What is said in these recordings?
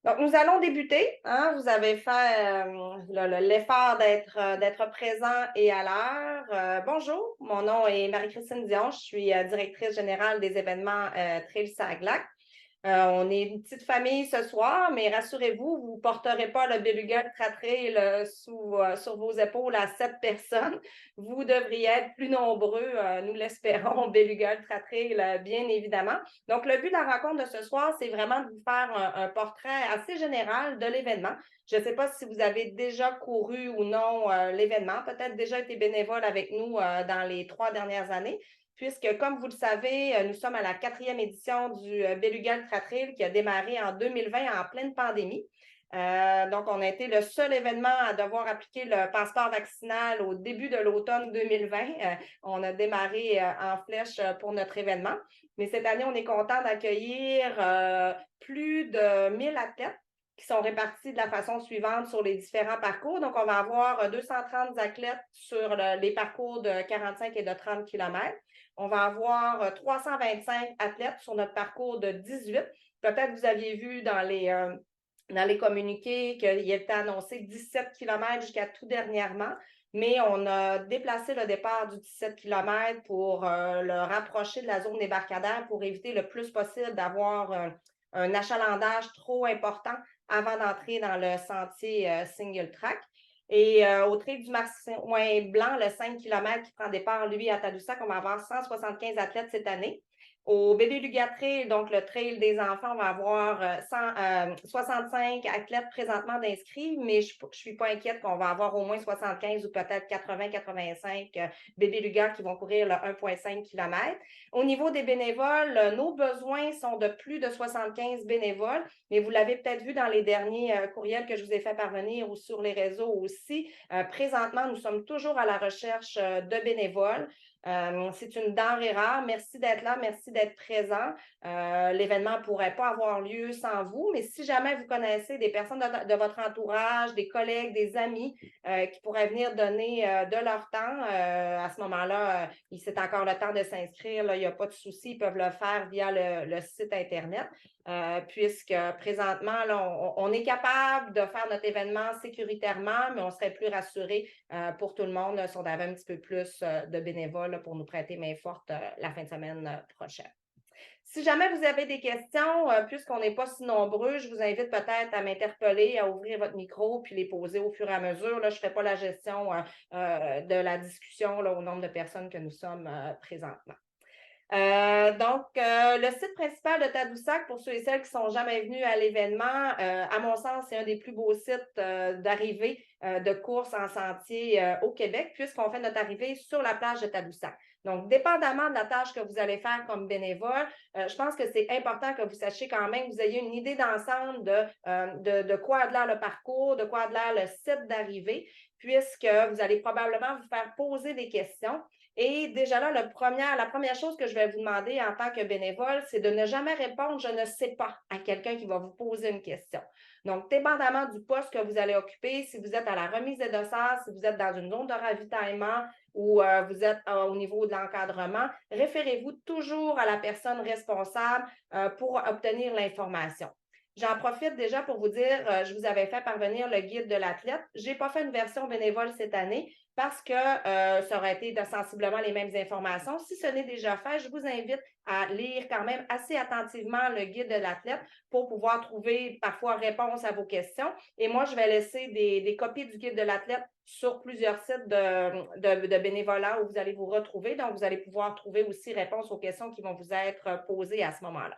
Donc, nous allons débuter. Hein. Vous avez fait l'effort d'être présent et à l'heure. Bonjour, mon nom est Marie-Christine Dion. Je suis directrice générale des événements Trail Saglac. On est une petite famille ce soir, mais rassurez-vous, vous ne porterez pas le Beluga Trail sur vos épaules à 7 personnes. Vous devriez être plus nombreux, nous l'espérons, Beluga Trail, bien évidemment. Donc, le but de la rencontre de ce soir, c'est vraiment de vous faire un portrait assez général de l'événement. Je ne sais pas si vous avez déjà couru ou non l'événement, peut-être déjà été bénévole avec nous dans les 3 dernières années puisque, comme vous le savez, nous sommes à la 4e édition du Beluga Ultra Trail qui a démarré en 2020 en pleine pandémie. Donc, on a été le seul événement à devoir appliquer le passeport vaccinal au début de l'automne 2020. On a démarré en flèche pour notre événement. Mais cette année, on est content d'accueillir plus de 1000 athlètes qui sont répartis de la façon suivante sur les différents parcours. Donc, on va avoir 230 athlètes sur les parcours de 45 et de 30 km. On va avoir 325 athlètes sur notre parcours de 18. Peut-être que vous aviez vu dans les communiqués qu'il était annoncé 17 km jusqu'à tout dernièrement, mais on a déplacé le départ du 17 km pour le rapprocher de la zone débarcadère pour éviter le plus possible d'avoir un achalandage trop important avant d'entrer dans le sentier single track. Et au trail du Marsouin Blanc, le 5 km qui prend départ, lui, à Tadoussac, on va avoir 175 athlètes cette année. Au Beluga Trail, donc le trail des enfants, on va avoir 65 athlètes présentement d'inscrits, mais je ne suis pas inquiète qu'on va avoir au moins 75 ou peut-être 80-85 Beluga qui vont courir le 1,5 km. Au niveau des bénévoles, nos besoins sont de plus de 75 bénévoles, mais vous l'avez peut-être vu dans les derniers courriels que je vous ai fait parvenir ou sur les réseaux aussi. Présentement, nous sommes toujours à la recherche de bénévoles. C'est une denrée rare. Merci d'être là, merci d'être présent. L'événement ne pourrait pas avoir lieu sans vous, mais si jamais vous connaissez des personnes de votre entourage, des collègues, des amis qui pourraient venir donner de leur temps, à ce moment-là, c'est encore le temps de s'inscrire. Là, il n'y a pas de souci, ils peuvent le faire via le site Internet. Puisque présentement, là, on est capable de faire notre événement sécuritairement, mais on serait plus rassuré pour tout le monde là, si on avait un petit peu plus de bénévoles là, pour nous prêter main forte la fin de semaine prochaine. Si jamais vous avez des questions, puisqu'on n'est pas si nombreux, je vous invite peut-être à m'interpeller, à ouvrir votre micro puis les poser au fur et à mesure. Là, je ne fais pas la gestion de la discussion là, au nombre de personnes que nous sommes présentement. Le site principal de Tadoussac, pour ceux et celles qui ne sont jamais venus à l'événement, à mon sens, c'est un des plus beaux sites d'arrivée de course en sentier au Québec, puisqu'on fait notre arrivée sur la plage de Tadoussac. Donc, dépendamment de la tâche que vous allez faire comme bénévole, je pense que c'est important que vous sachiez quand même, que vous ayez une idée d'ensemble de quoi a l'air le parcours, de quoi a l'air le site d'arrivée, puisque vous allez probablement vous faire poser des questions. Et déjà là, la première chose que je vais vous demander en tant que bénévole, c'est de ne jamais répondre je ne sais pas à quelqu'un qui va vous poser une question. Donc, dépendamment du poste que vous allez occuper, si vous êtes à la remise des dossards, si vous êtes dans une zone de ravitaillement ou vous êtes au niveau de l'encadrement, référez-vous toujours à la personne responsable pour obtenir l'information. J'en profite déjà pour vous dire, je vous avais fait parvenir le guide de l'athlète. Je n'ai pas fait une version bénévole cette année parce que ça aurait été sensiblement les mêmes informations. Si ce n'est déjà fait, je vous invite à lire quand même assez attentivement le guide de l'athlète pour pouvoir trouver parfois réponse à vos questions. Et moi, je vais laisser des copies du guide de l'athlète sur plusieurs sites de bénévolat où vous allez vous retrouver. Donc, vous allez pouvoir trouver aussi réponse aux questions qui vont vous être posées à ce moment-là.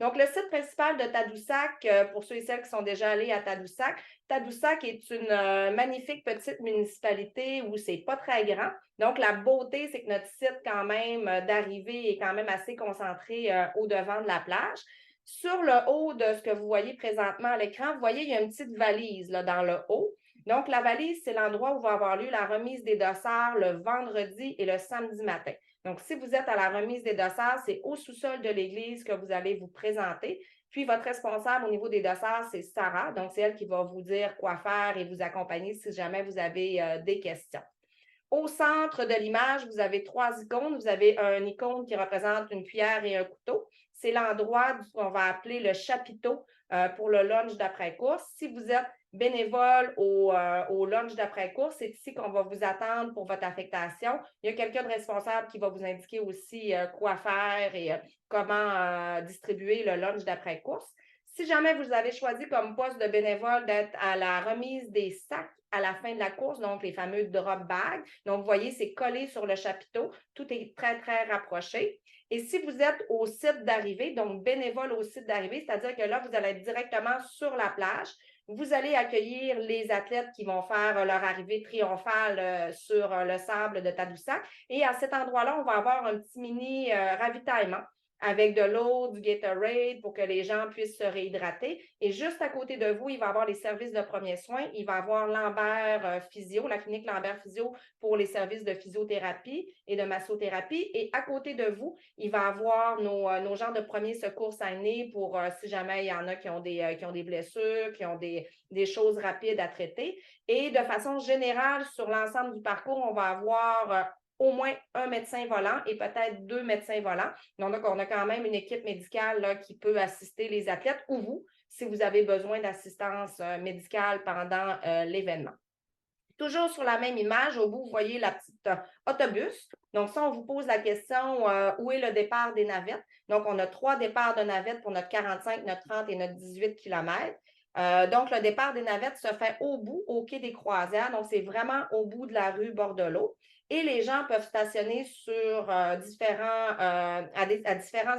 Donc, le site principal de Tadoussac, pour ceux et celles qui sont déjà allés à Tadoussac, Tadoussac est une magnifique petite municipalité où c'est pas très grand. Donc, la beauté, c'est que notre site, quand même, d'arrivée est quand même assez concentré au devant de la plage. Sur le haut de ce que vous voyez présentement à l'écran, vous voyez, il y a une petite valise là, dans le haut. Donc, la valise, c'est l'endroit où va avoir lieu la remise des dossards le vendredi et le samedi matin. Donc, si vous êtes à la remise des dossards, c'est au sous-sol de l'église que vous allez vous présenter. Puis, votre responsable au niveau des dossards, c'est Sarah. Donc, c'est elle qui va vous dire quoi faire et vous accompagner si jamais vous avez des questions. Au centre de l'image, vous avez 3 icônes. Vous avez une icône qui représente une cuillère et un couteau. C'est l'endroit qu'on va appeler le chapiteau pour le lunch d'après-course. Si vous êtes bénévole au lunch d'après-course, c'est ici qu'on va vous attendre pour votre affectation. Il y a quelqu'un de responsable qui va vous indiquer aussi quoi faire et comment distribuer le lunch d'après-course. Si jamais vous avez choisi comme poste de bénévole d'être à la remise des sacs à la fin de la course, donc les fameux drop bags. Donc, vous voyez, c'est collé sur le chapiteau. Tout est très, très rapproché. Et si vous êtes au site d'arrivée, donc bénévole au site d'arrivée, c'est-à-dire que là, vous allez être directement sur la plage. Vous allez accueillir les athlètes qui vont faire leur arrivée triomphale sur le sable de Tadoussac. Et à cet endroit-là, on va avoir un petit mini ravitaillement avec de l'eau, du Gatorade pour que les gens puissent se réhydrater. Et juste à côté de vous, il va y avoir les services de premiers soins. Il va y avoir Lambert Physio, la clinique Lambert Physio pour les services de physiothérapie et de massothérapie. Et à côté de vous, il va y avoir nos gens de premiers secours sanguinés pour si jamais il y en a qui ont des blessures, qui ont des choses rapides à traiter. Et de façon générale, sur l'ensemble du parcours, on va avoir au moins un médecin volant et peut-être 2 médecins volants. Donc, on a quand même une équipe médicale là, qui peut assister les athlètes ou vous, si vous avez besoin d'assistance médicale pendant l'événement. Toujours sur la même image, au bout, vous voyez la petite autobus. Donc, ça, on vous pose la question où est le départ des navettes. Donc, on a 3 départs de navettes pour notre 45, notre 30 et notre 18 km. Donc, le départ des navettes se fait au bout, au quai des Croisières. Donc, c'est vraiment au bout de la rue Bordelot. Et les gens peuvent stationner sur à différents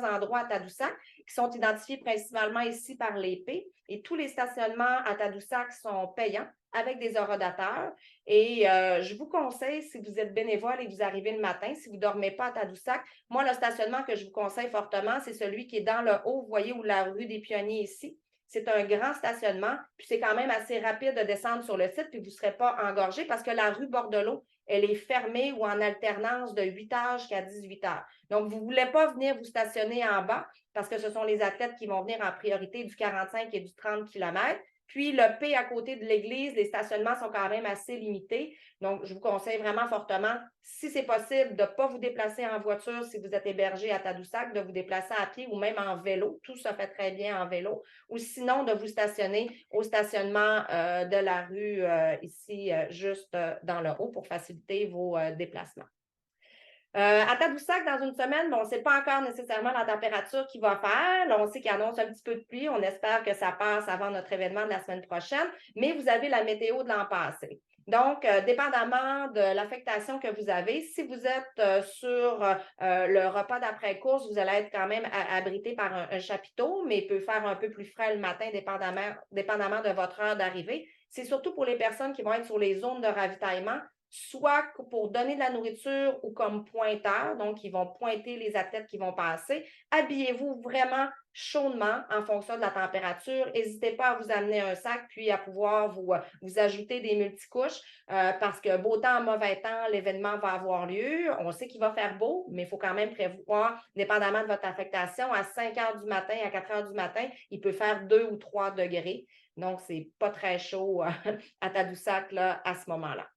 endroits à Tadoussac qui sont identifiés principalement ici par l'épée. Et tous les stationnements à Tadoussac sont payants avec des horodateurs. Et je vous conseille, si vous êtes bénévole et que vous arrivez le matin, si vous ne dormez pas à Tadoussac, moi, le stationnement que je vous conseille fortement, c'est celui qui est dans le haut, vous voyez, où la rue des Pionniers ici. C'est un grand stationnement, puis c'est quand même assez rapide de descendre sur le site, puis vous ne serez pas engorgé parce que la rue Bordelot, elle est fermée ou en alternance de 8h jusqu'à 18h. Donc, vous ne voulez pas venir vous stationner en bas parce que ce sont les athlètes qui vont venir en priorité du 45 et du 30 km. Puis, le P à côté de l'église, les stationnements sont quand même assez limités. Donc, je vous conseille vraiment fortement, si c'est possible, de ne pas vous déplacer en voiture si vous êtes hébergé à Tadoussac, de vous déplacer à pied ou même en vélo. Tout se fait très bien en vélo. Ou sinon, de vous stationner au stationnement de la rue ici, juste dans le haut pour faciliter vos déplacements. À Tadoussac, dans une semaine, bon, on ne sait pas encore nécessairement la température qu'il va faire. Là, on sait qu'il annonce un petit peu de pluie. On espère que ça passe avant notre événement de la semaine prochaine. Mais vous avez la météo de l'an passé. Donc, dépendamment de l'affectation que vous avez, si vous êtes sur le repas d'après-course, vous allez être quand même abrité par un chapiteau, mais il peut faire un peu plus frais le matin, dépendamment de votre heure d'arrivée. C'est surtout pour les personnes qui vont être sur les zones de ravitaillement, soit pour donner de la nourriture ou comme pointeur, donc ils vont pointer les athlètes qui vont passer. Habillez-vous vraiment chaudement en fonction de la température. N'hésitez pas à vous amener un sac, puis à pouvoir vous ajouter des multicouches parce que beau temps, mauvais temps, l'événement va avoir lieu. On sait qu'il va faire beau, mais il faut quand même prévoir, dépendamment de votre affectation, à 5 heures du matin, à 4 heures du matin, il peut faire 2 ou 3 degrés. Donc, ce n'est pas très chaud à Tadoussac là, à ce moment-là.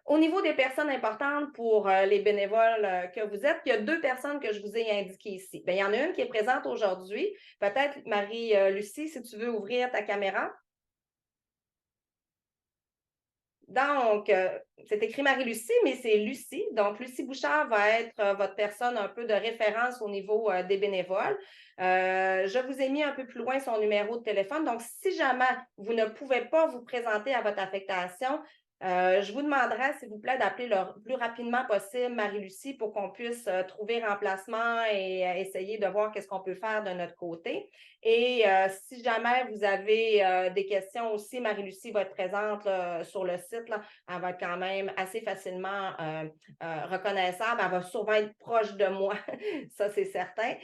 Au niveau des personnes importantes pour les bénévoles que vous êtes, il y a 2 personnes que je vous ai indiquées ici. Bien, il y en a une qui est présente aujourd'hui. Peut-être, Marie-Lucie, si tu veux ouvrir ta caméra. Donc, c'est écrit Marie-Lucie, mais c'est Lucie. Donc, Lucie Bouchard va être votre personne un peu de référence au niveau des bénévoles. Je vous ai mis un peu plus loin son numéro de téléphone. Donc, si jamais vous ne pouvez pas vous présenter à votre affectation, je vous demanderai, s'il vous plaît, d'appeler le plus rapidement possible Marie-Lucie pour qu'on puisse trouver remplacement et essayer de voir qu'est-ce qu'on peut faire de notre côté. Et si jamais vous avez des questions aussi, Marie-Lucie va être présente là, sur le site. Là. Elle va être quand même assez facilement reconnaissable. Elle va souvent être proche de moi, ça c'est certain.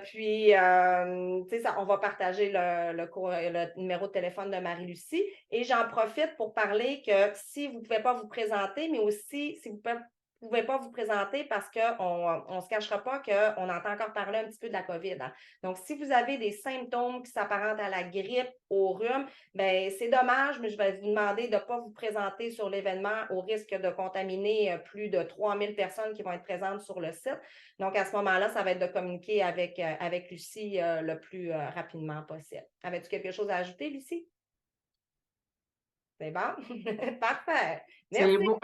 Puis, tu sais, on va partager le numéro de téléphone de Marie-Lucie. Et j'en profite pour parler que si vous ne pouvez pas vous présenter, mais aussi si vous pouvez ne pouvez pas vous présenter parce qu'on ne se cachera pas qu'on entend encore parler un petit peu de la COVID, hein. Donc, si vous avez des symptômes qui s'apparentent à la grippe, au rhume, bien, c'est dommage, mais je vais vous demander de ne pas vous présenter sur l'événement au risque de contaminer plus de 3000 personnes qui vont être présentes sur le site. Donc, à ce moment-là, ça va être de communiquer avec Lucie le plus rapidement possible. Avais-tu quelque chose à ajouter, Lucie? C'est bon? Parfait. C'est Merci. beau.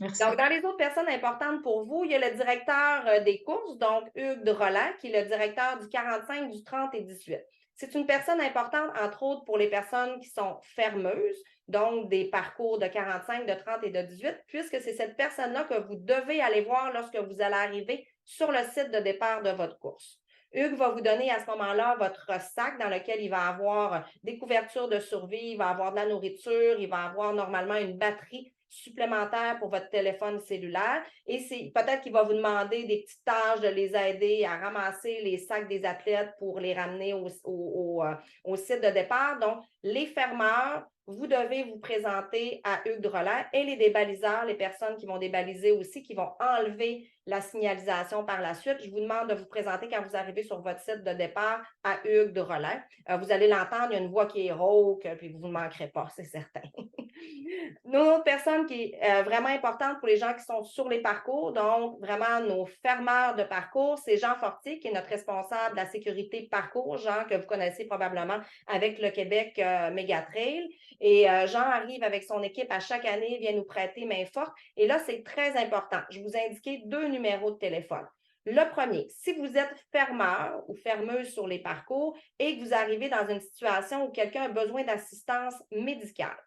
Donc, Merci. dans les autres personnes importantes pour vous, il y a le directeur des courses, donc Hugues Drolet, qui est le directeur du 45, du 30 et 18. C'est une personne importante, entre autres, pour les personnes qui sont fermeuses, donc des parcours de 45, de 30 et de 18, puisque c'est cette personne-là que vous devez aller voir lorsque vous allez arriver sur le site de départ de votre course. Hugues va vous donner à ce moment-là votre sac dans lequel il va avoir des couvertures de survie, il va avoir de la nourriture, il va avoir normalement une batterie supplémentaire pour votre téléphone cellulaire. Et c'est peut-être qu'il va vous demander des petites tâches de les aider à ramasser les sacs des athlètes pour les ramener au site de départ. Donc, les fermeurs, vous devez vous présenter à Hugues Drolet et les débaliseurs, les personnes qui vont débaliser aussi, qui vont enlever la signalisation par la suite. Je vous demande de vous présenter quand vous arrivez sur votre site de départ à Hugues Drolet. Vous allez l'entendre, il y a une voix qui est rauque, puis vous ne manquerez pas, c'est certain. Une autre personne qui est vraiment importante pour les gens qui sont sur les parcours, donc vraiment nos fermeurs de parcours, c'est Jean Fortier, qui est notre responsable de la sécurité parcours, Jean, que vous connaissez probablement avec le Québec Mégatrail. Et Jean arrive avec son équipe à chaque année, vient nous prêter main forte. Et là, c'est très important. Je vous ai indiqué 2 numéros de téléphone. Le premier, si vous êtes fermeur ou fermeuse sur les parcours et que vous arrivez dans une situation où quelqu'un a besoin d'assistance médicale,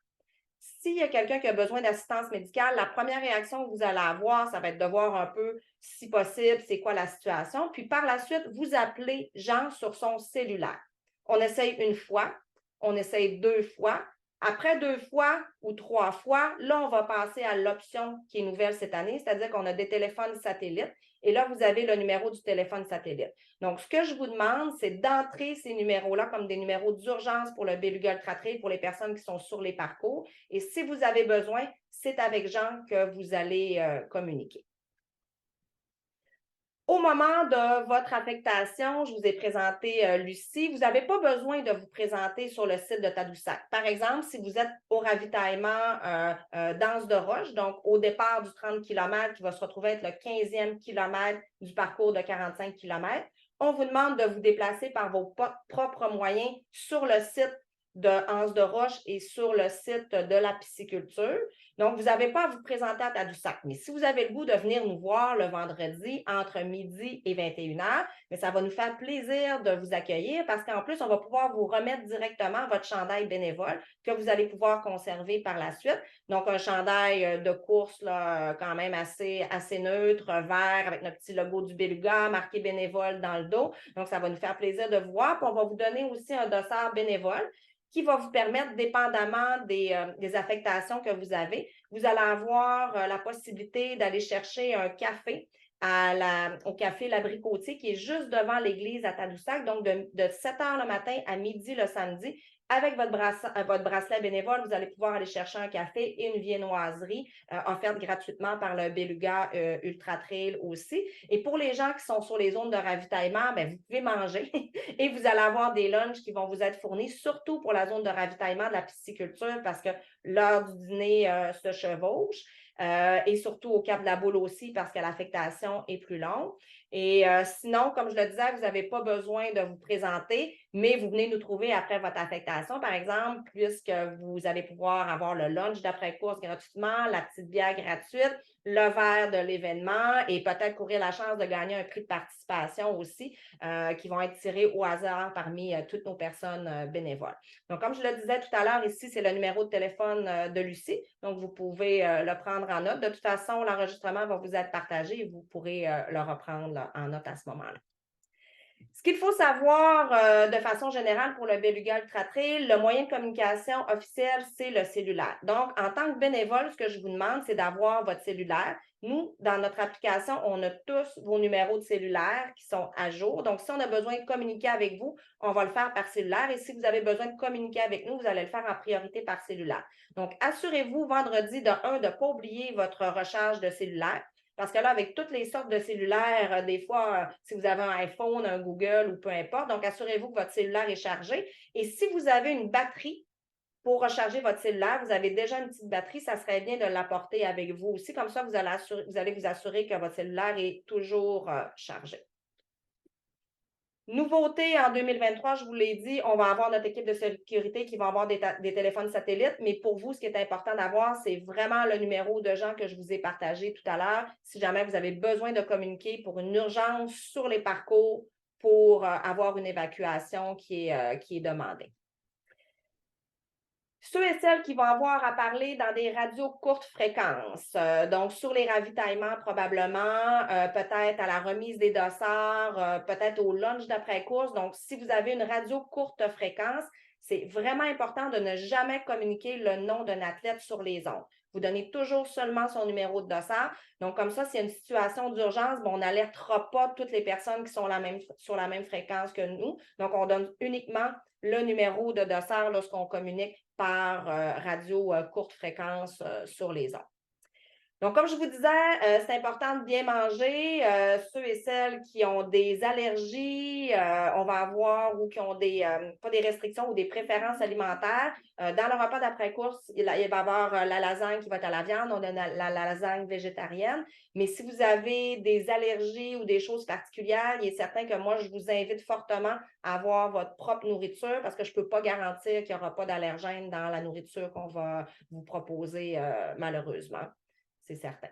s'il y a quelqu'un qui a besoin d'assistance médicale, la première réaction que vous allez avoir, ça va être de voir un peu, si possible, c'est quoi la situation. Puis par la suite, vous appelez Jean sur son cellulaire. On essaye une fois, on essaye 2 fois. Après 2 fois ou 3 fois, là, on va passer à l'option qui est nouvelle cette année, c'est-à-dire qu'on a des téléphones satellites. Et là, vous avez le numéro du téléphone satellite. Donc, ce que je vous demande, c'est d'entrer ces numéros-là comme des numéros d'urgence pour le Beluga Ultra Trail pour les personnes qui sont sur les parcours. Et si vous avez besoin, c'est avec Jean que vous allez communiquer. Au moment de votre affectation, je vous ai présenté Lucie. Vous n'avez pas besoin de vous présenter sur le site de Tadoussac. Par exemple, si vous êtes au ravitaillement d'Anse de Roche, donc au départ du 30 km qui va se retrouver être le 15e kilomètre du parcours de 45 km, on vous demande de vous déplacer par vos propres moyens sur le site de Anse de Roche et sur le site de la pisciculture. Donc, vous n'avez pas à vous présenter à Tadoussac. Mais si vous avez le goût de venir nous voir le vendredi entre midi et 21h, mais ça va nous faire plaisir de vous accueillir parce qu'en plus, on va pouvoir vous remettre directement votre chandail bénévole que vous allez pouvoir conserver par la suite. Donc, un chandail de course là, quand même assez neutre, vert, avec notre petit logo du Beluga, marqué bénévole dans le dos. Donc, ça va nous faire plaisir de vous voir. Puis, on va vous donner aussi un dossard bénévole qui va vous permettre, dépendamment des affectations que vous avez, vous allez avoir la possibilité d'aller chercher un café au café L'Abricotier qui est juste devant l'église à Tadoussac, donc de 7 h le matin à midi le samedi. Avec votre bracelet bénévole, vous allez pouvoir aller chercher un café et une viennoiserie offerte gratuitement par le Beluga Ultra Trail aussi. Et pour les gens qui sont sur les zones de ravitaillement, bien, vous pouvez manger et vous allez avoir des lunchs qui vont vous être fournis, surtout pour la zone de ravitaillement de la pisciculture parce que l'heure du dîner se chevauche. Et surtout au Cap de la Boule aussi parce que l'affectation est plus longue. Et sinon, comme je le disais, vous n'avez pas besoin de vous présenter, mais vous venez nous trouver après votre affectation, par exemple, puisque vous allez pouvoir avoir le lunch d'après-course gratuitement, la petite bière gratuite, le verre de l'événement et peut-être courir la chance de gagner un prix de participation aussi qui vont être tirés au hasard parmi toutes nos personnes bénévoles. Donc, comme je le disais tout à l'heure, ici, c'est le numéro de téléphone de Lucie. Donc, vous pouvez le prendre en note. De toute façon, l'enregistrement va vous être partagé et vous pourrez le reprendre là, en note à ce moment-là. Ce qu'il faut savoir de façon générale pour le Beluga Ultra Trail, le moyen de communication officiel, c'est le cellulaire. Donc, en tant que bénévole, ce que je vous demande, c'est d'avoir votre cellulaire. Nous, dans notre application, on a tous vos numéros de cellulaire qui sont à jour. Donc, si on a besoin de communiquer avec vous, on va le faire par cellulaire. Et si vous avez besoin de communiquer avec nous, vous allez le faire en priorité par cellulaire. Donc, assurez-vous vendredi de ne pas oublier votre recharge de cellulaire. Parce que là, avec toutes les sortes de cellulaires, des fois, si vous avez un iPhone, un Google ou peu importe, donc assurez-vous que votre cellulaire est chargé. Et si vous avez une batterie pour recharger votre cellulaire, vous avez déjà une petite batterie, ça serait bien de l'apporter avec vous aussi. Comme ça, vous allez vous assurer que votre cellulaire est toujours chargé. Nouveauté en 2023, je vous l'ai dit, on va avoir notre équipe de sécurité qui va avoir des téléphones satellites, mais pour vous, ce qui est important d'avoir, c'est vraiment le numéro de gens que je vous ai partagé tout à l'heure. Si jamais vous avez besoin de communiquer pour une urgence sur les parcours pour avoir une évacuation qui est demandée. Ceux et celles qui vont avoir à parler dans des radios courtes fréquences, donc sur les ravitaillements probablement, peut-être à la remise des dossards, peut-être au lunch d'après-course. Donc, si vous avez une radio courte fréquence, c'est vraiment important de ne jamais communiquer le nom d'un athlète sur les ondes. Vous donnez toujours seulement son numéro de dossard. Donc, comme ça, s'il y a une situation d'urgence, on n'alertera pas toutes les personnes qui sont sur la même fréquence que nous. Donc, on donne uniquement le numéro de dossard lorsqu'on communique par radio courte fréquence sur les ondes. Donc, comme je vous disais, c'est important de bien manger. Ceux et celles qui ont des allergies, on va avoir, ou qui ont pas des restrictions ou des préférences alimentaires. Dans le repas d'après-course, il va y avoir la lasagne qui va être à la viande, on a la lasagne végétarienne. Mais si vous avez des allergies ou des choses particulières, il est certain que moi, je vous invite fortement à avoir votre propre nourriture parce que je ne peux pas garantir qu'il n'y aura pas d'allergènes dans la nourriture qu'on va vous proposer, malheureusement. C'est certain.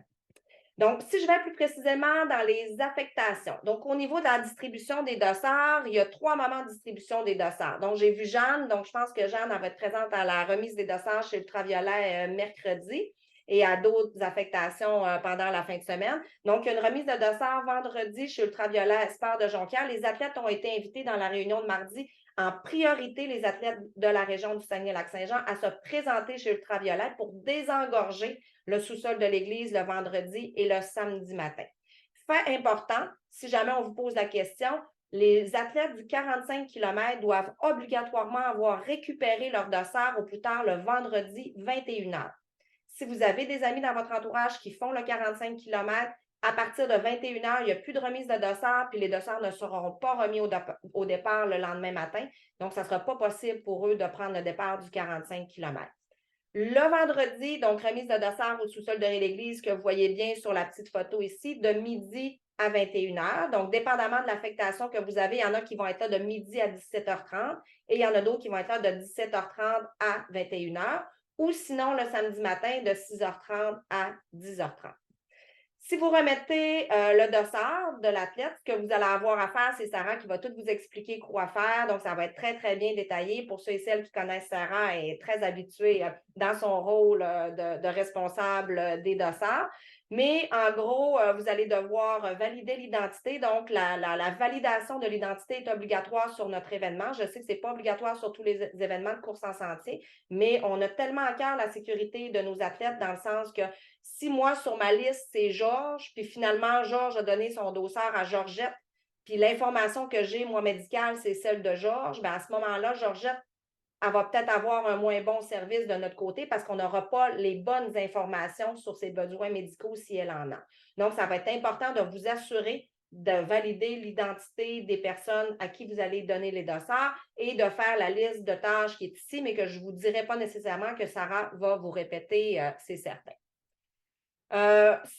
Donc, si je vais plus précisément dans les affectations, donc au niveau de la distribution des dossards, il y a 3 moments de distribution des dossards. Donc, j'ai vu Jeanne, donc je pense que Jeanne va être présente à la remise des dossards chez Ultraviolet mercredi et à d'autres affectations pendant la fin de semaine. Donc, il y a une remise de dossards vendredi chez Ultraviolet Sport de Jonquière. Les athlètes ont été invités dans la réunion de mardi en priorité, les athlètes de la région du Saguenay-Lac-Saint-Jean à se présenter chez Ultraviolet pour désengorger le sous-sol de l'église le vendredi et le samedi matin. Fait important, si jamais on vous pose la question, les athlètes du 45 km doivent obligatoirement avoir récupéré leur dossard au plus tard le vendredi 21h. Si vous avez des amis dans votre entourage qui font le 45 km, à partir de 21h, il n'y a plus de remise de dossards, puis les dossards ne seront pas remis au départ le lendemain matin. Donc, ça ne sera pas possible pour eux de prendre le départ du 45 km. Le vendredi, donc remise de dossard au sous-sol de l'église que vous voyez bien sur la petite photo ici, de midi à 21h. Donc, dépendamment de l'affectation que vous avez, il y en a qui vont être là de midi à 17h30 et il y en a d'autres qui vont être là de 17h30 à 21h ou sinon le samedi matin de 6h30 à 10h30. Si vous remettez le dossard de l'athlète, ce que vous allez avoir à faire, c'est Sarah qui va tout vous expliquer quoi faire. Donc, ça va être très, très bien détaillé. Pour ceux et celles qui connaissent Sarah, elle est très habituée dans son rôle de responsable des dossards. Mais en gros, vous allez devoir valider l'identité. Donc, la validation de l'identité est obligatoire sur notre événement. Je sais que ce n'est pas obligatoire sur tous les événements de course en sentier, mais on a tellement à cœur la sécurité de nos athlètes dans le sens que si moi, sur ma liste, c'est Georges, puis finalement, Georges a donné son dossard à Georgette, puis l'information que j'ai, moi, médicale, c'est celle de Georges, bien à ce moment-là, Georgette, elle va peut-être avoir un moins bon service de notre côté parce qu'on n'aura pas les bonnes informations sur ses besoins médicaux si elle en a. Donc, ça va être important de vous assurer de valider l'identité des personnes à qui vous allez donner les dossards et de faire la liste de tâches qui est ici, mais que je ne vous dirai pas nécessairement que Sarah va vous répéter, c'est certain.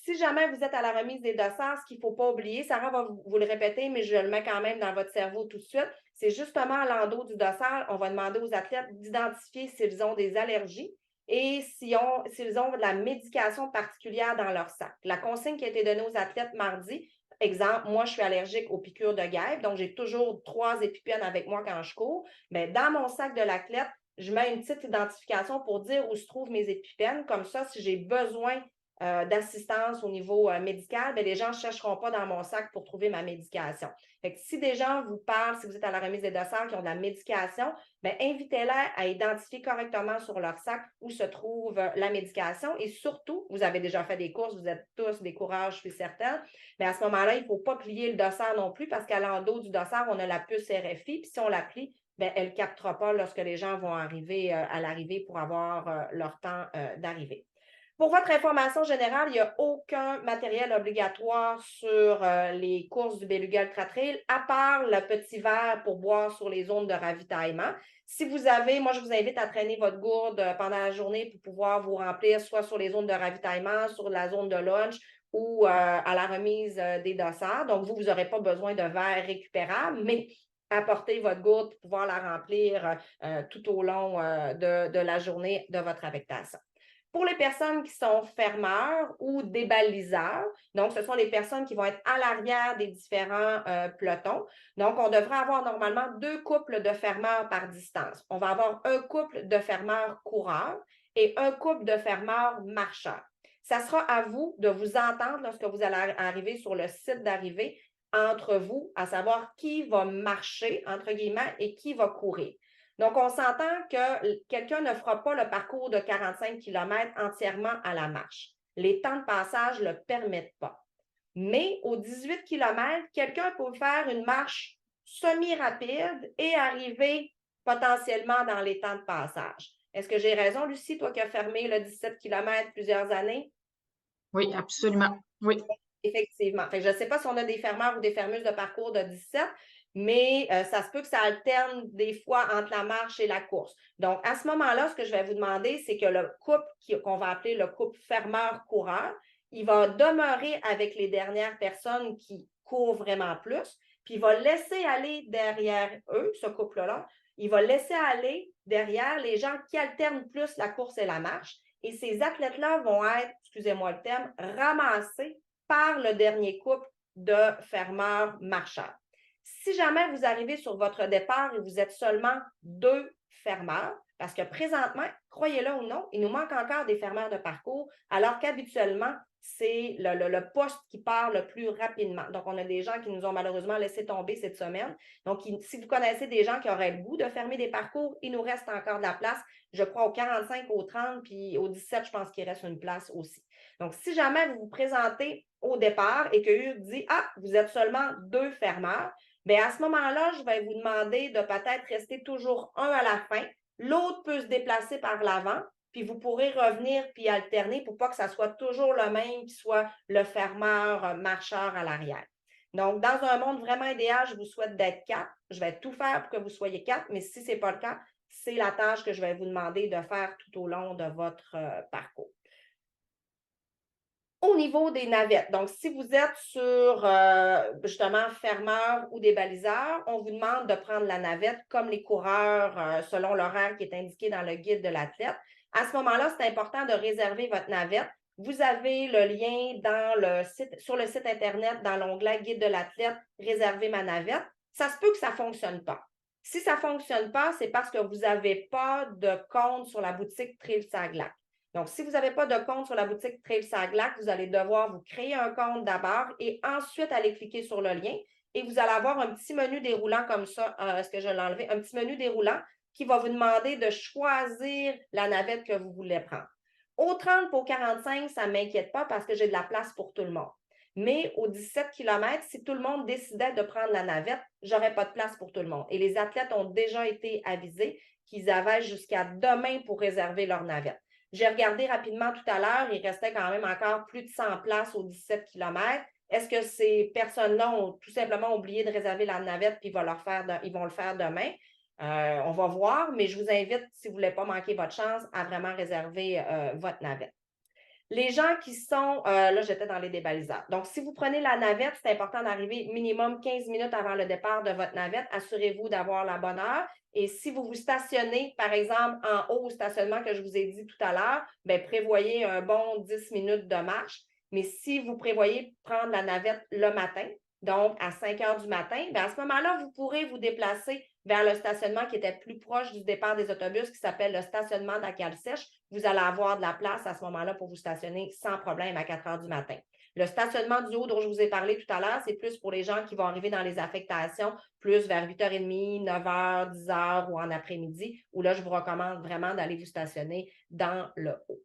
Si jamais vous êtes à la remise des dossards, ce qu'il ne faut pas oublier, Sarah va vous le répéter, mais je le mets quand même dans votre cerveau tout de suite, c'est justement à l'endos du dossard, on va demander aux athlètes d'identifier s'ils ont des allergies et s'ils ont de la médication particulière dans leur sac. La consigne qui a été donnée aux athlètes mardi, exemple, moi, je suis allergique aux piqûres de guêpes, donc j'ai toujours 3 épipènes avec moi quand je cours. Mais dans mon sac de l'athlète, je mets une petite identification pour dire où se trouvent mes épipènes. Comme ça, si j'ai besoin d'assistance au niveau médical, bien, les gens ne chercheront pas dans mon sac pour trouver ma médication. Fait que si des gens vous parlent, si vous êtes à la remise des dossards qui ont de la médication, bien, invitez-les à identifier correctement sur leur sac où se trouve la médication. Et surtout, vous avez déjà fait des courses, vous êtes tous des coureurs, je suis certaine, mais à ce moment-là, il ne faut pas plier le dossard non plus parce qu'à l'endos du dossard, on a la puce RFI, puis si on la plie, bien, elle ne captera pas lorsque les gens vont arriver à l'arrivée pour avoir leur temps d'arrivée. Pour votre information générale, il n'y a aucun matériel obligatoire sur les courses du Beluga Ultra Trail, à part le petit verre pour boire sur les zones de ravitaillement. Si vous avez, moi, je vous invite à traîner votre gourde pendant la journée pour pouvoir vous remplir soit sur les zones de ravitaillement, sur la zone de lunch ou à la remise des dossards. Donc, vous n'aurez pas besoin de verre récupérable, mais apportez votre gourde pour pouvoir la remplir tout au long de la journée de votre affectation. Pour les personnes qui sont fermeurs ou débaliseurs, donc ce sont les personnes qui vont être à l'arrière des différents pelotons. Donc, on devrait avoir normalement 2 couples de fermeurs par distance. On va avoir un couple de fermeurs coureurs et un couple de fermeurs marcheurs. Ça sera à vous de vous entendre lorsque vous allez arriver sur le site d'arrivée entre vous, à savoir qui va marcher, entre guillemets, et qui va courir. Donc, on s'entend que quelqu'un ne fera pas le parcours de 45 km entièrement à la marche. Les temps de passage ne le permettent pas. Mais aux 18 km, quelqu'un peut faire une marche semi-rapide et arriver potentiellement dans les temps de passage. Est-ce que j'ai raison, Lucie, toi qui as fermé le 17 km plusieurs années? Oui, absolument. Oui. Effectivement. Fait que je ne sais pas si on a des fermeurs ou des fermeuses de parcours de 17, mais ça se peut que ça alterne des fois entre la marche et la course. Donc, à ce moment-là, ce que je vais vous demander, c'est que le couple qu'on va appeler le couple fermeur-coureur, il va demeurer avec les dernières personnes qui courent vraiment plus, puis il va laisser aller derrière eux, ce couple-là, il va laisser aller derrière les gens qui alternent plus la course et la marche. Et ces athlètes-là vont être, excusez-moi le terme, ramassés par le dernier couple de fermeurs-marcheurs. Si jamais vous arrivez sur votre départ et vous êtes seulement 2 fermeurs, parce que présentement, croyez-le ou non, il nous manque encore des fermeurs de parcours, alors qu'habituellement, c'est le poste qui part le plus rapidement. Donc, on a des gens qui nous ont malheureusement laissé tomber cette semaine. Donc, si vous connaissez des gens qui auraient le goût de fermer des parcours, il nous reste encore de la place. Je crois au 45, au 30, puis au 17, je pense qu'il reste une place aussi. Donc, si jamais vous vous présentez au départ et que Hugues dit ah, vous êtes seulement 2 fermeurs, bien à ce moment-là, je vais vous demander de peut-être rester toujours un à la fin. L'autre peut se déplacer par l'avant, puis vous pourrez revenir puis alterner pour pas que ça soit toujours le même qui soit le fermeur marcheur à l'arrière. Donc, dans un monde vraiment idéal, je vous souhaite d'être 4. Je vais tout faire pour que vous soyez 4, mais si ce n'est pas le cas, c'est la tâche que je vais vous demander de faire tout au long de votre parcours. Au niveau des navettes, donc si vous êtes sur justement fermeur ou des baliseurs, on vous demande de prendre la navette comme les coureurs selon l'horaire qui est indiqué dans le guide de l'athlète. À ce moment-là, c'est important de réserver votre navette. Vous avez le lien dans le site, sur le site Internet, dans l'onglet Guide de l'athlète, réserver ma navette. Ça se peut que ça ne fonctionne pas. Si ça ne fonctionne pas, c'est parce que vous n'avez pas de compte sur la boutique Trail Saglac. Donc, si vous n'avez pas de compte sur la boutique Trail Saglac, vous allez devoir vous créer un compte d'abord et ensuite aller cliquer sur le lien et vous allez avoir un petit menu déroulant comme ça. Est-ce que je l'ai enlevé? Un petit menu déroulant qui va vous demander de choisir la navette que vous voulez prendre. Au 30 pour 45, ça ne m'inquiète pas parce que j'ai de la place pour tout le monde. Mais au 17 km, si tout le monde décidait de prendre la navette, je n'aurais pas de place pour tout le monde. Et les athlètes ont déjà été avisés qu'ils avaient jusqu'à demain pour réserver leur navette. J'ai regardé rapidement tout à l'heure, il restait quand même encore plus de 100 places aux 17 km. Est-ce que ces personnes-là ont tout simplement oublié de réserver la navette puis ils vont le faire demain? On va voir, mais je vous invite, si vous ne voulez pas manquer votre chance, à vraiment réserver votre navette. Les gens qui sont, là, j'étais dans les débaliseurs. Donc, si vous prenez la navette, c'est important d'arriver minimum 15 minutes avant le départ de votre navette. Assurez-vous d'avoir la bonne heure. Et si vous vous stationnez, par exemple, en haut au stationnement que je vous ai dit tout à l'heure, bien, prévoyez un bon 10 minutes de marche. Mais si vous prévoyez prendre la navette le matin, donc à 5 heures du matin, bien, à ce moment-là, vous pourrez vous déplacer vers le stationnement qui était plus proche du départ des autobus, qui s'appelle le stationnement d'Acalsèche. Vous allez avoir de la place à ce moment-là pour vous stationner sans problème à 4 heures du matin. Le stationnement du haut dont je vous ai parlé tout à l'heure, c'est plus pour les gens qui vont arriver dans les affectations, plus vers 8h30, 9h, 10h ou en après-midi, où là, je vous recommande vraiment d'aller vous stationner dans le haut.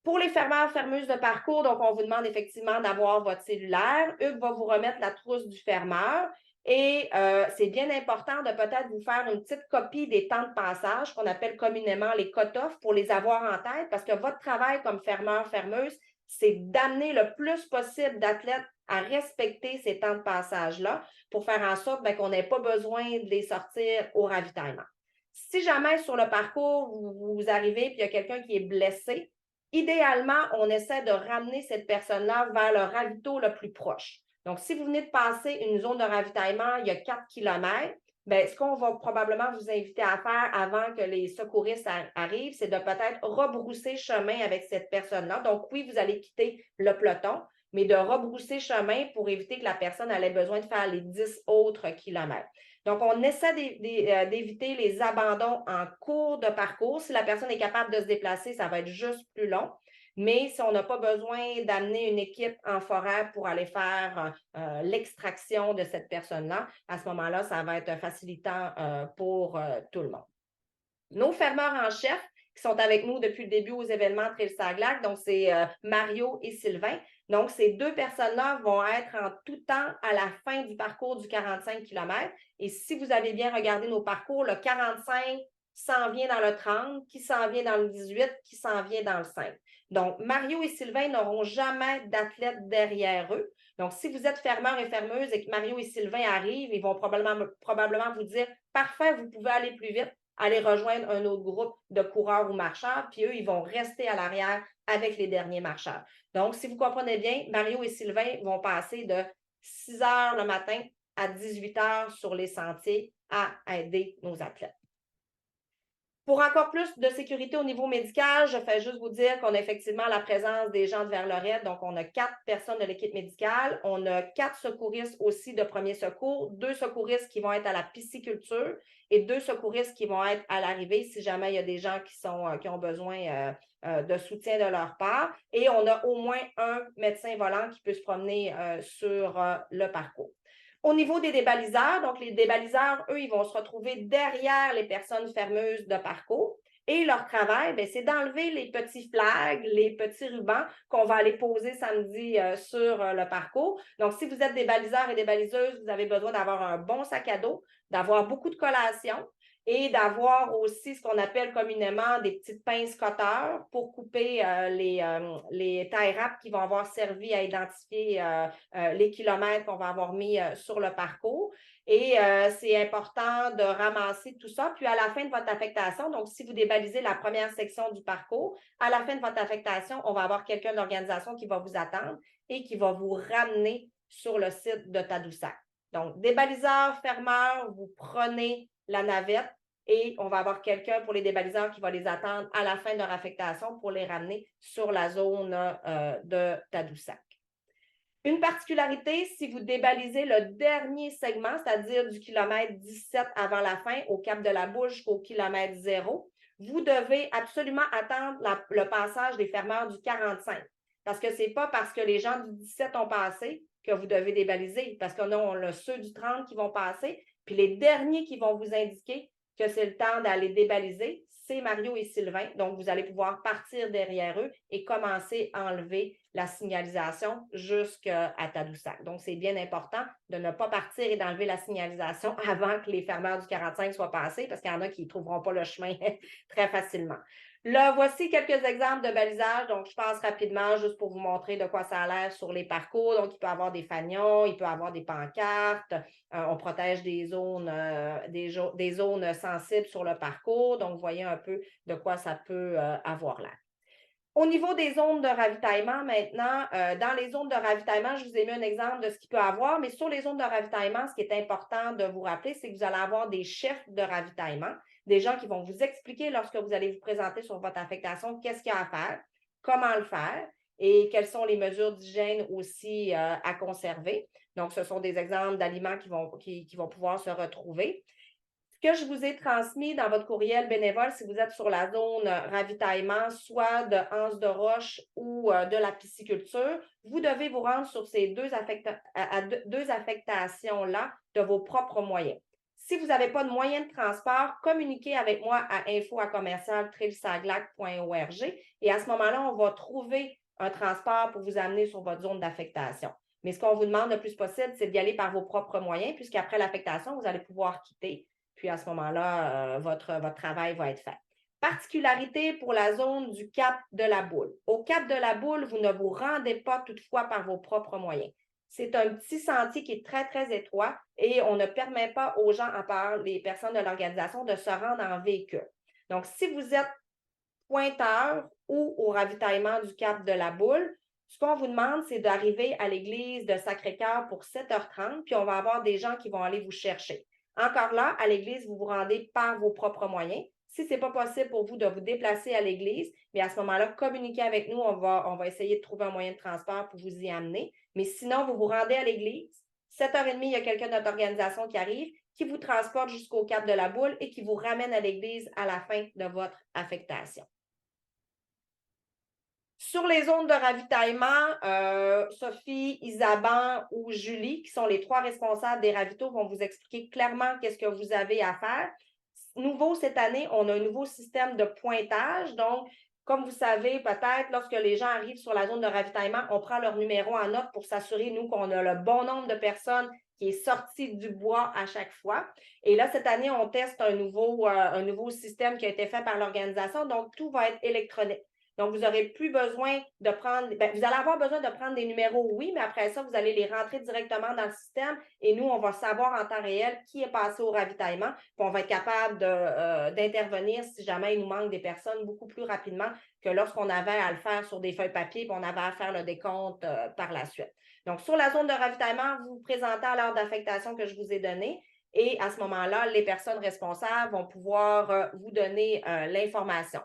Pour les fermeurs, fermeuses de parcours, donc on vous demande effectivement d'avoir votre cellulaire. Hugues va vous remettre la trousse du fermeur. Et c'est bien important de peut-être vous faire une petite copie des temps de passage qu'on appelle communément les cut-offs pour les avoir en tête parce que votre travail comme fermeur-fermeuse, c'est d'amener le plus possible d'athlètes à respecter ces temps de passage-là pour faire en sorte qu'on n'ait pas besoin de les sortir au ravitaillement. Si jamais sur le parcours, vous arrivez et il y a quelqu'un qui est blessé, idéalement, on essaie de ramener cette personne-là vers le ravito le plus proche. Donc, si vous venez de passer une zone de ravitaillement, il y a 4 km, bien, ce qu'on va probablement vous inviter à faire avant que les secouristes arrivent, c'est de peut-être rebrousser chemin avec cette personne-là. Donc, oui, vous allez quitter le peloton, mais de rebrousser chemin pour éviter que la personne ait besoin de faire les 10 autres kilomètres. Donc, on essaie d'éviter les abandons en cours de parcours. Si la personne est capable de se déplacer, ça va être juste plus long. Mais si on n'a pas besoin d'amener une équipe en forêt pour aller faire l'extraction de cette personne-là, à ce moment-là, ça va être facilitant pour tout le monde. Nos fermeurs en chef qui sont avec nous depuis le début aux événements Trail-Saglac, donc c'est Mario et Sylvain. Donc, ces deux personnes-là vont être en tout temps à la fin du parcours du 45 km. Et si vous avez bien regardé nos parcours, le 45 s'en vient dans le 30, qui s'en vient dans le 18, qui s'en vient dans le 5. Donc, Mario et Sylvain n'auront jamais d'athlète derrière eux. Donc, si vous êtes fermeur et fermeuse et que Mario et Sylvain arrivent, ils vont probablement vous dire « Parfait, vous pouvez aller plus vite. » Aller rejoindre un autre groupe de coureurs ou marcheurs, puis eux, ils vont rester à l'arrière avec les derniers marcheurs. Donc, si vous comprenez bien, Mario et Sylvain vont passer de 6 heures le matin à 18 heures sur les sentiers à aider nos athlètes. Pour encore plus de sécurité au niveau médical, je fais juste vous dire qu'on a effectivement la présence des gens de Vers-Lorette. Donc, on a 4 personnes de l'équipe médicale. On a 4 secouristes aussi de premier secours, 2 secouristes qui vont être à la pisciculture et 2 secouristes qui vont être à l'arrivée si jamais il y a des gens qui ont besoin de soutien de leur part. Et on a au moins un médecin volant qui peut se promener sur le parcours. Au niveau des débaliseurs, donc les débaliseurs, eux, ils vont se retrouver derrière les personnes fermeuses de parcours. Et leur travail, c'est d'enlever les petits flags, les petits rubans qu'on va aller poser samedi sur le parcours. Donc, si vous êtes débaliseurs et débaliseuses, vous avez besoin d'avoir un bon sac à dos, d'avoir beaucoup de collations et d'avoir aussi ce qu'on appelle communément des petites pinces cutters pour couper les tie wraps qui vont avoir servi à identifier les kilomètres qu'on va avoir mis sur le parcours. Et c'est important de ramasser tout ça. Puis à la fin de votre affectation, donc si vous débalisez la première section du parcours, à la fin de votre affectation, on va avoir quelqu'un de l'organisation qui va vous attendre et qui va vous ramener sur le site de Tadoussac. Donc, débaliseur, fermeur, vous prenez la navette et on va avoir quelqu'un pour les débaliseurs qui va les attendre à la fin de leur affectation pour les ramener sur la zone de Tadoussac. Une particularité, si vous débalisez le dernier segment, c'est-à-dire du kilomètre 17 avant la fin, au Cap de la Bouche jusqu'au kilomètre 0, vous devez absolument attendre le passage des fermeurs du 45. Parce que ce n'est pas parce que les gens du 17 ont passé que vous devez débaliser, parce qu'on a ceux du 30 qui vont passer, puis les derniers qui vont vous indiquer que c'est le temps d'aller débaliser, c'est Mario et Sylvain. Donc, vous allez pouvoir partir derrière eux et commencer à enlever la signalisation jusqu'à Tadoussac. Donc, c'est bien important de ne pas partir et d'enlever la signalisation avant que les fermeurs du 45 soient passés parce qu'il y en a qui ne trouveront pas le chemin très facilement. Là, voici quelques exemples de balisage. Donc, je passe rapidement juste pour vous montrer de quoi ça a l'air sur les parcours. Donc, il peut y avoir des fanions, il peut y avoir des pancartes. On protège des zones sensibles sur le parcours. Donc, vous voyez un peu de quoi ça peut avoir l'air. Au niveau des zones de ravitaillement, maintenant, dans les zones de ravitaillement, je vous ai mis un exemple de ce qu'il peut y avoir, mais sur les zones de ravitaillement, ce qui est important de vous rappeler, c'est que vous allez avoir des chefs de ravitaillement, des gens qui vont vous expliquer lorsque vous allez vous présenter sur votre affectation qu'est-ce qu'il y a à faire, comment le faire et quelles sont les mesures d'hygiène aussi à conserver. Donc, ce sont des exemples d'aliments qui vont pouvoir se retrouver. Ce que je vous ai transmis dans votre courriel bénévole, si vous êtes sur la zone ravitaillement, soit de Anse de Roche ou de la pisciculture, vous devez vous rendre sur ces deux affectations-là de vos propres moyens. Si vous n'avez pas de moyen de transport, communiquez avec moi à info@trailsaglac.org et à ce moment-là, on va trouver un transport pour vous amener sur votre zone d'affectation. Mais ce qu'on vous demande le plus possible, c'est d'y aller par vos propres moyens, puisqu'après l'affectation, vous allez pouvoir quitter. Puis à ce moment-là, votre travail va être fait. Particularité pour la zone du Cap de la Boule. Au Cap de la Boule, vous ne vous rendez pas toutefois par vos propres moyens. C'est un petit sentier qui est très, très étroit et on ne permet pas aux gens, à part les personnes de l'organisation, de se rendre en véhicule. Donc, si vous êtes pointeur ou au ravitaillement du Cap de la Boule, ce qu'on vous demande, c'est d'arriver à l'église de Sacré-Cœur pour 7h30, puis on va avoir des gens qui vont aller vous chercher. Encore là, à l'église, vous vous rendez par vos propres moyens. Si ce n'est pas possible pour vous de vous déplacer à l'église, mais à ce moment-là, communiquez avec nous. On va essayer de trouver un moyen de transport pour vous y amener. Mais sinon, vous vous rendez à l'église. 7h30, il y a quelqu'un de notre organisation qui arrive, qui vous transporte jusqu'au Cap de la Boule et qui vous ramène à l'église à la fin de votre affectation. Sur les zones de ravitaillement, Sophie, Isaban ou Julie, qui sont les 3 responsables des ravitaux, vont vous expliquer clairement qu'est-ce que vous avez à faire. Nouveau cette année, on a un nouveau système de pointage. Donc, comme vous savez, peut-être, lorsque les gens arrivent sur la zone de ravitaillement, on prend leur numéro en note pour s'assurer, nous, qu'on a le bon nombre de personnes qui est sorti du bois à chaque fois. Et là, cette année, on teste un nouveau système qui a été fait par l'organisation. Donc, tout va être électronique. Donc, vous n'aurez plus besoin de prendre, vous allez avoir besoin de prendre des numéros, oui, mais après ça, vous allez les rentrer directement dans le système et nous, on va savoir en temps réel qui est passé au ravitaillement, puis on va être capable d'intervenir si jamais il nous manque des personnes beaucoup plus rapidement que lorsqu'on avait à le faire sur des feuilles papier, puis on avait à faire le décompte par la suite. Donc, sur la zone de ravitaillement, vous vous présentez à l'heure d'affectation que je vous ai donnée. Et à ce moment-là, les personnes responsables vont pouvoir vous donner l'information.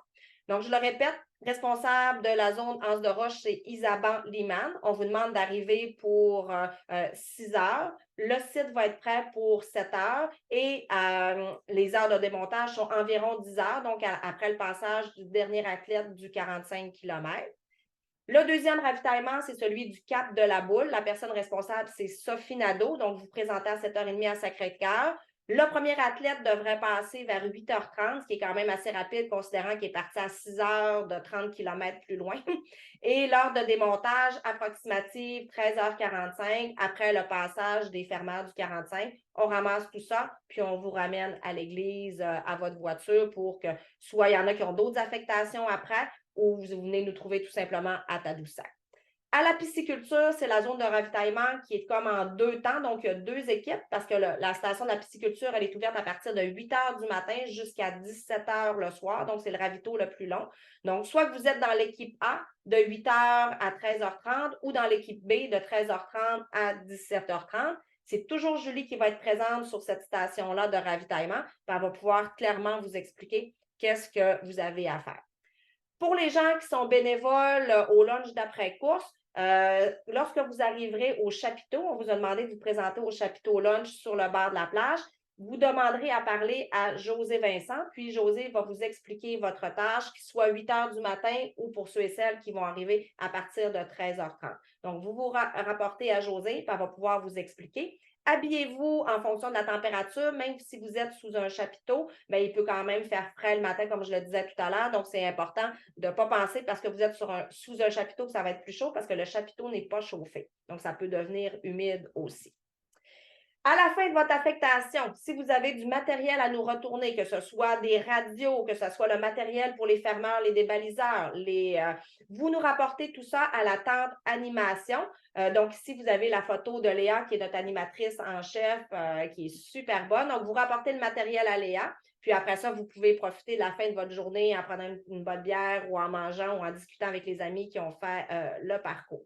Donc, je le répète, responsable de la zone Anse de Roche, c'est Isaban Liman. On vous demande d'arriver pour 6 heures. Le site va être prêt pour 7 heures et les heures de démontage sont environ 10 heures, donc après le passage du dernier athlète du 45 km. Le deuxième ravitaillement, c'est celui du Cap de la Boule. La personne responsable, c'est Sophie Nadeau. Donc, vous vous présentez à 7h30 à Sacré-Cœur. Le premier athlète devrait passer vers 8h30, ce qui est quand même assez rapide, considérant qu'il est parti à 6 heures de 30 km plus loin. Et l'heure de démontage approximative, 13h45, après le passage des fermeurs du 45. On ramasse tout ça, puis on vous ramène à l'église, à votre voiture pour que soit il y en a qui ont d'autres affectations après, ou vous venez nous trouver tout simplement à Tadoussac. À la pisciculture, c'est la zone de ravitaillement qui est comme en 2 temps. Donc, il y a 2 équipes parce que la station de la pisciculture, elle est ouverte à partir de 8 heures du matin jusqu'à 17 heures le soir. Donc, c'est le ravito le plus long. Donc, soit que vous êtes dans l'équipe A de 8 heures à 13h30 ou dans l'équipe B de 13h30 à 17h30. C'est toujours Julie qui va être présente sur cette station-là de ravitaillement. Elle va pouvoir clairement vous expliquer qu'est-ce que vous avez à faire. Pour les gens qui sont bénévoles au lunch d'après-course, lorsque vous arriverez au chapiteau, on vous a demandé de vous présenter au chapiteau lunch sur le bord de la plage. Vous demanderez à parler à José Vincent, puis José va vous expliquer votre tâche, qu'il soit 8 heures du matin ou pour ceux et celles qui vont arriver à partir de 13h30. Donc, vous vous rapportez à José, puis elle va pouvoir vous expliquer. Habillez-vous en fonction de la température, même si vous êtes sous un chapiteau, bien, il peut quand même faire frais le matin, comme je le disais tout à l'heure. Donc, c'est important de ne pas penser parce que vous êtes sous un chapiteau que ça va être plus chaud parce que le chapiteau n'est pas chauffé. Donc, ça peut devenir humide aussi. À la fin de votre affectation, si vous avez du matériel à nous retourner, que ce soit des radios, que ce soit le matériel pour les fermeurs, les débaliseurs, vous nous rapportez tout ça à la tente animation. Donc, ici, vous avez la photo de Léa, qui est notre animatrice en chef, qui est super bonne. Donc, vous rapportez le matériel à Léa. Puis après ça, vous pouvez profiter de la fin de votre journée en prenant une bonne bière ou en mangeant ou en discutant avec les amis qui ont fait le parcours.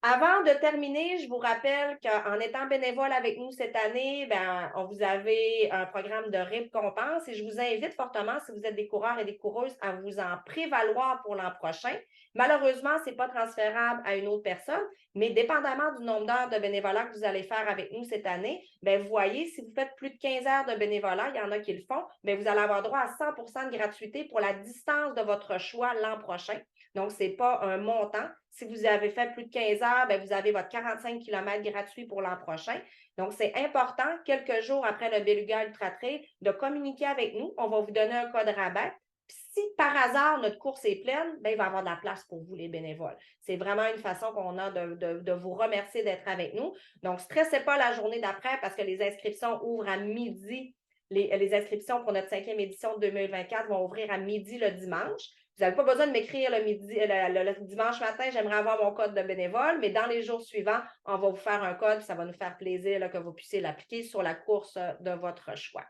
Avant de terminer, je vous rappelle qu'en étant bénévole avec nous cette année, on vous avez un programme de récompense et je vous invite fortement, si vous êtes des coureurs et des coureuses, à vous en prévaloir pour l'an prochain. Malheureusement, ce n'est pas transférable à une autre personne, mais dépendamment du nombre d'heures de bénévolat que vous allez faire avec nous cette année, vous voyez, si vous faites plus de 15 heures de bénévolat, il y en a qui le font, vous allez avoir droit à 100% de gratuité pour la distance de votre choix l'an prochain. Donc, ce n'est pas un montant. Si vous avez fait plus de 15 heures, vous avez votre 45 km gratuit pour l'an prochain. Donc, c'est important, quelques jours après le Beluga Ultra Trail, de communiquer avec nous. On va vous donner un code rabais. Puis, si par hasard notre course est pleine, ben, il va y avoir de la place pour vous, les bénévoles. C'est vraiment une façon qu'on a de vous remercier d'être avec nous. Donc, ne stressez pas la journée d'après parce que les inscriptions ouvrent à midi. Les inscriptions pour notre 5e édition de 2024 vont ouvrir à midi le dimanche. Vous n'avez pas besoin de m'écrire le dimanche matin, j'aimerais avoir mon code de bénévole, mais dans les jours suivants, on va vous faire un code, ça va nous faire plaisir là, que vous puissiez l'appliquer sur la course de votre choix.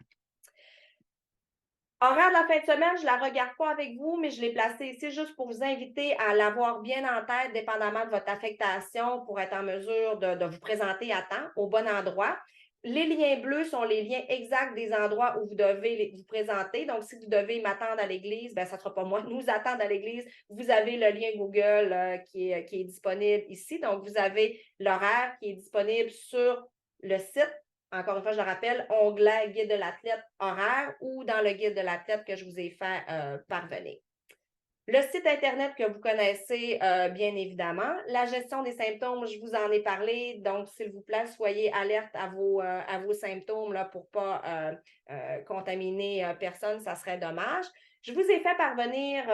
Horaire de la fin de semaine, je ne la regarde pas avec vous, mais je l'ai placée ici juste pour vous inviter à l'avoir bien en tête, dépendamment de votre affectation, pour être en mesure de vous présenter à temps, au bon endroit. Les liens bleus sont les liens exacts des endroits où vous devez vous présenter. Donc, si vous devez m'attendre à l'église, ben, ça ne sera pas moi, nous attendre à l'église. Vous avez le lien Google qui est disponible ici. Donc, vous avez l'horaire qui est disponible sur le site. Encore une fois, je le rappelle, onglet guide de l'athlète horaire ou dans le guide de l'athlète que je vous ai fait parvenir. Le site Internet que vous connaissez, bien évidemment. La gestion des symptômes, je vous en ai parlé. Donc, s'il vous plaît, soyez alerte à vos symptômes là, pour ne pas contaminer personne, ça serait dommage. Je vous ai fait parvenir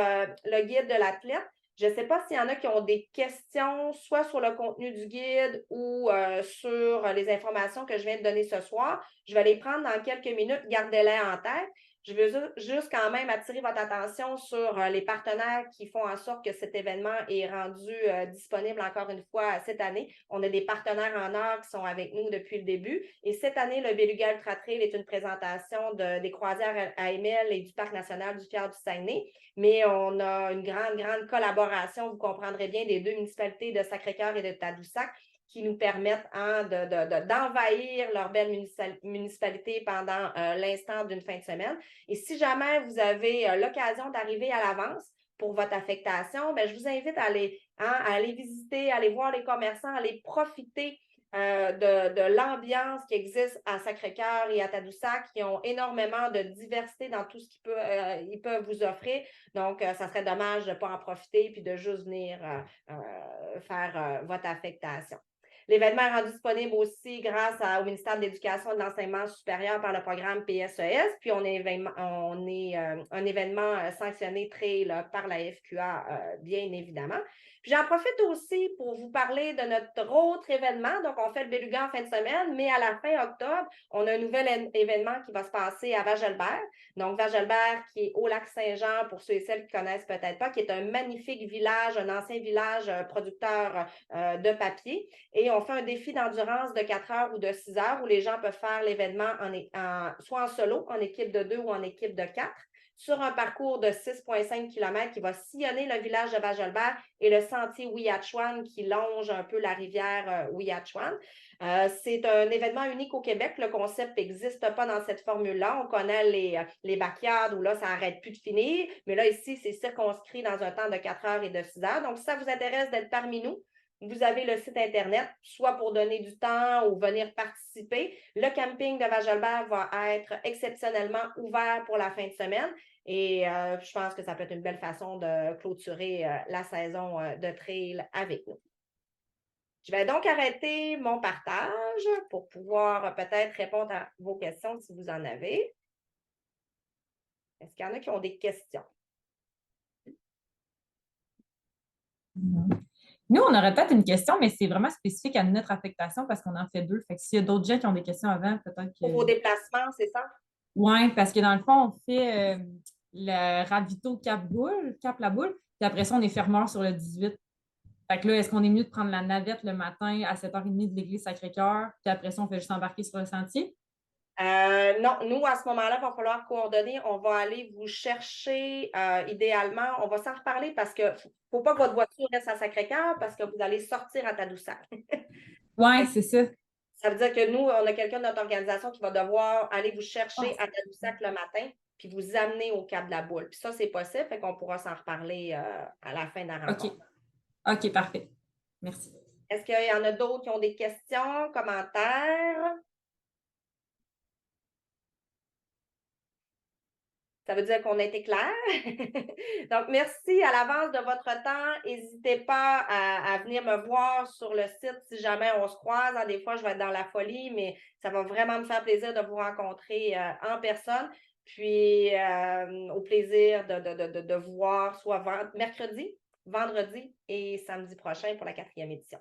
le guide de l'athlète. Je ne sais pas s'il y en a qui ont des questions, soit sur le contenu du guide ou sur les informations que je viens de donner ce soir. Je vais les prendre dans quelques minutes. Gardez-les en tête. Je veux juste quand même attirer votre attention sur les partenaires qui font en sorte que cet événement est rendu disponible encore une fois cette année. On a des partenaires en or qui sont avec nous depuis le début. Et cette année, le Beluga Ultra Trail est une présentation des croisières à AML et du Parc national du Fjord du Saguenay. Mais on a une grande collaboration, vous comprendrez bien, des deux municipalités de Sacré-Cœur et de Tadoussac qui nous permettent d'envahir leur belle municipalité pendant l'instant d'une fin de semaine. Et si jamais vous avez l'occasion d'arriver à l'avance pour votre affectation, bien, je vous invite à aller visiter, à aller voir les commerçants, à aller profiter de l'ambiance qui existe à Sacré-Cœur et à Tadoussac, qui ont énormément de diversité dans tout ce qu'ils peuvent vous offrir. Donc, ça serait dommage de ne pas en profiter puis de juste venir faire votre affectation. L'événement est rendu disponible aussi grâce au ministère de l'Éducation et de l'Enseignement supérieur par le programme PSES. Puis, on est un événement sanctionné trail par la FQA, bien évidemment. Puis, j'en profite aussi pour vous parler de notre autre événement. Donc, on fait le Beluga en fin de semaine, mais à la fin octobre, on a un nouvel événement qui va se passer à Vagelbert. Donc, Vagelbert, qui est au lac Saint-Jean, pour ceux et celles qui ne connaissent peut-être pas, qui est un magnifique village, un ancien village producteur de papier. Et on fait un défi d'endurance de 4 heures ou de 6 heures où les gens peuvent faire l'événement soit en solo, en équipe de 2 ou en équipe de 4, sur un parcours de 6,5 km qui va sillonner le village de Vagelbert et le sentier Ouiachuan qui longe un peu la rivière Ouiachuan. C'est un événement unique au Québec. Le concept n'existe pas dans cette formule-là. On connaît les backyards où là, ça n'arrête plus de finir. Mais là, ici, c'est circonscrit dans un temps de 4 heures et de 6 heures. Donc, si ça vous intéresse d'être parmi nous, vous avez le site Internet, soit pour donner du temps ou venir participer. Le camping de Vagelbert va être exceptionnellement ouvert pour la fin de semaine. Et je pense que ça peut être une belle façon de clôturer la saison de trail avec nous. Je vais donc arrêter mon partage pour pouvoir peut-être répondre à vos questions si vous en avez. Est-ce qu'il y en a qui ont des questions? Nous, on aurait peut-être une question, mais c'est vraiment spécifique à notre affectation parce qu'on en fait deux. Fait que s'il y a d'autres gens qui ont des questions avant, peut-être que. Pour vos déplacements, c'est ça? Oui, parce que dans le fond, on fait le ravito Cap-la-Boule, puis après ça, on est fermeur sur le 18. Fait que là, est-ce qu'on est mieux de prendre la navette le matin à 7h30 de l'église Sacré-Cœur, puis après ça, on fait juste embarquer sur le sentier? Non, nous, à ce moment-là, il va falloir coordonner. On va aller vous chercher idéalement. On va s'en reparler parce que ne faut pas que votre voiture reste à Sacré-Cœur parce que vous allez sortir à Tadoussac. Oui, c'est ça. Ça veut dire que nous, on a quelqu'un de notre organisation qui va devoir aller vous chercher Ah, à Tadoussac le matin puis vous amener au Cap de la Boule. Puis ça, c'est possible, fait qu'on pourra s'en reparler à la fin de la rencontre. OK, parfait. Merci. Est-ce qu'il y en a d'autres qui ont des questions, commentaires? Ça veut dire qu'on a été clair. Donc, merci à l'avance de votre temps. N'hésitez pas à venir me voir sur le site si jamais on se croise. Des fois, je vais être dans la folie, mais ça va vraiment me faire plaisir de vous rencontrer en personne. Puis, au plaisir de voir soit mercredi, vendredi et samedi prochain pour la 4e édition.